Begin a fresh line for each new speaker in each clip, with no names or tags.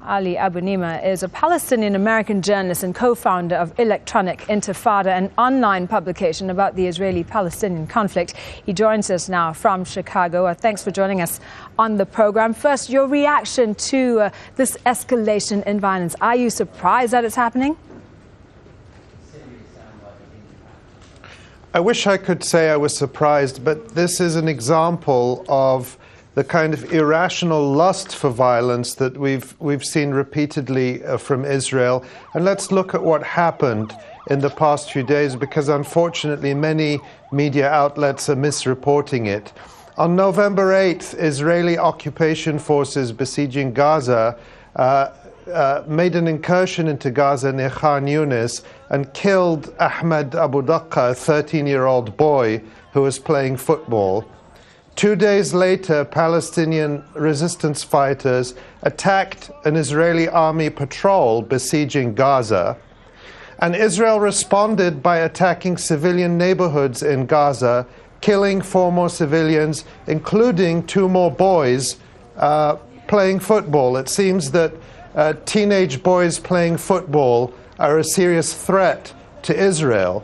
Ali Abunimah is a Palestinian-American journalist and co-founder of Electronic Intifada, an online publication about the Israeli-Palestinian conflict. He joins us now from Chicago. Thanks for joining us on the program. First, your reaction to this escalation in violence. Are you surprised that it's happening?
I wish I could say I was surprised, but this is an example of the kind of irrational lust for violence that we've seen repeatedly from Israel. And let's look at what happened in the past few days, because unfortunately many media outlets are misreporting it. On November 8th, Israeli occupation forces besieging Gaza made an incursion into Gaza near Khan Yunis and killed Ahmed Abu Daqqa, a 13-year-old boy who was playing football. 2 days later, Palestinian resistance fighters attacked an Israeli army patrol besieging Gaza. And Israel responded by attacking civilian neighborhoods in Gaza, killing 4 more civilians, including 2 more boys playing football. It seems that teenage boys playing football are a serious threat to Israel.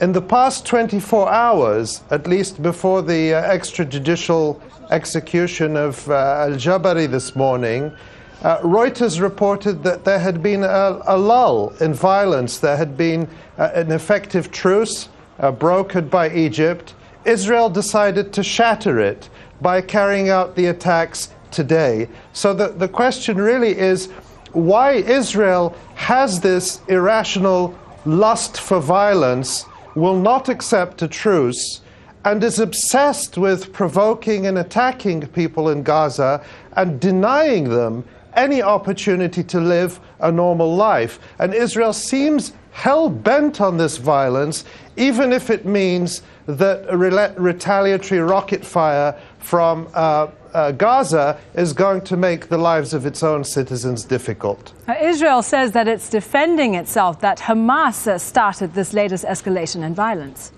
In the past 24 hours, at least before the extrajudicial execution of Al-Jabari this morning, Reuters reported that there had been a lull in violence. There had been an effective truce brokered by Egypt. Israel decided to shatter it by carrying out the attacks today. So the question really is why Israel has this irrational lust for violence, will not accept a truce, and is obsessed with provoking and attacking people in Gaza and denying them any opportunity to live a normal life. And Israel seems hell-bent on this violence, even if it means that retaliatory rocket fire from Gaza is going to make the lives of its own citizens difficult.
Israel says that it's defending itself, that Hamas started this latest escalation in violence.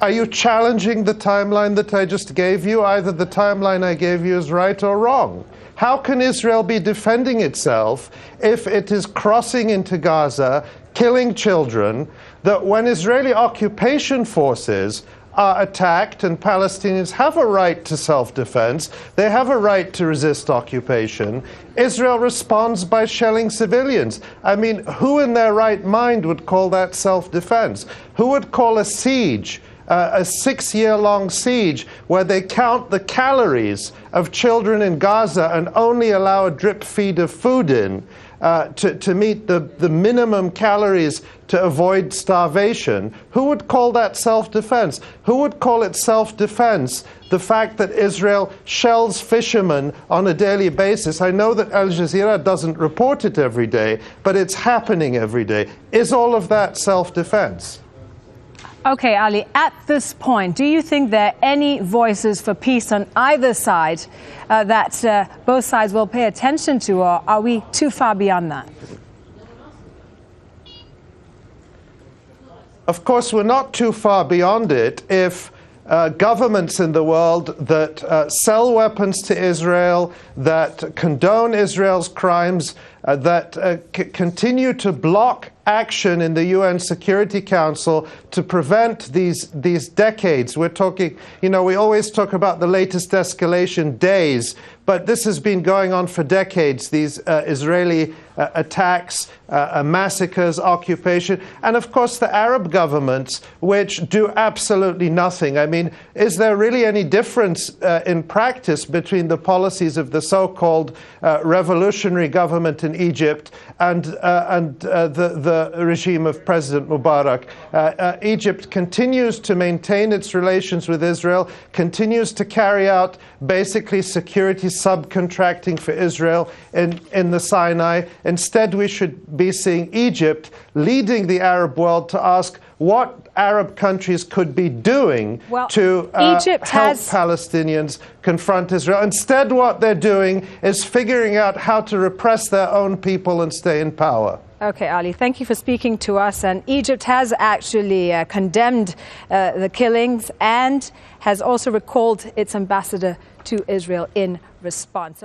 Are you challenging the timeline that I just gave you? Either the timeline I gave you is right or wrong. How can Israel be defending itself if it is crossing into Gaza, killing children, that when Israeli occupation forces are attacked and Palestinians have a right to self-defense, they have a right to resist occupation, Israel responds by shelling civilians? I mean, who in their right mind would call that self-defense? Who would call a siege, a 6-year-long siege, where they count the calories of children in Gaza and only allow a drip feed of food in to meet the minimum calories to avoid starvation? Who would call that self-defense? Who would call it self-defense the fact that Israel shells fishermen on a daily basis? I know that Al Jazeera doesn't report it every day, but it's happening every day. Is all of that self-defense?
Okay, Ali, at this point, do you think there are any voices for peace on either side that both sides will pay attention to, or are we too far beyond that?
Of course, we're not too far beyond it if governments in the world that sell weapons to Israel, that condone Israel's crimes, that continue to block action in the UN Security Council to prevent these decades. We're talking, you know, we always talk about the latest escalation days, but this has been going on for decades, these Israeli attacks, massacres, occupation, and of course the Arab governments, which do absolutely nothing. I mean, is there really any difference in practice between the policies of the so-called revolutionary government in Egypt and the regime of President Mubarak? Egypt continues to maintain its relations with Israel, continues to carry out basically security subcontracting for Israel in the Sinai. Instead, we should be seeing Egypt leading the Arab world to ask what Arab countries could be doing to help Palestinians confront Israel. Instead, what they're doing is figuring out how to repress their own people and stay in power.
Okay, Ali, thank you for speaking to us. And Egypt has actually condemned the killings and has also recalled its ambassador to Israel in response.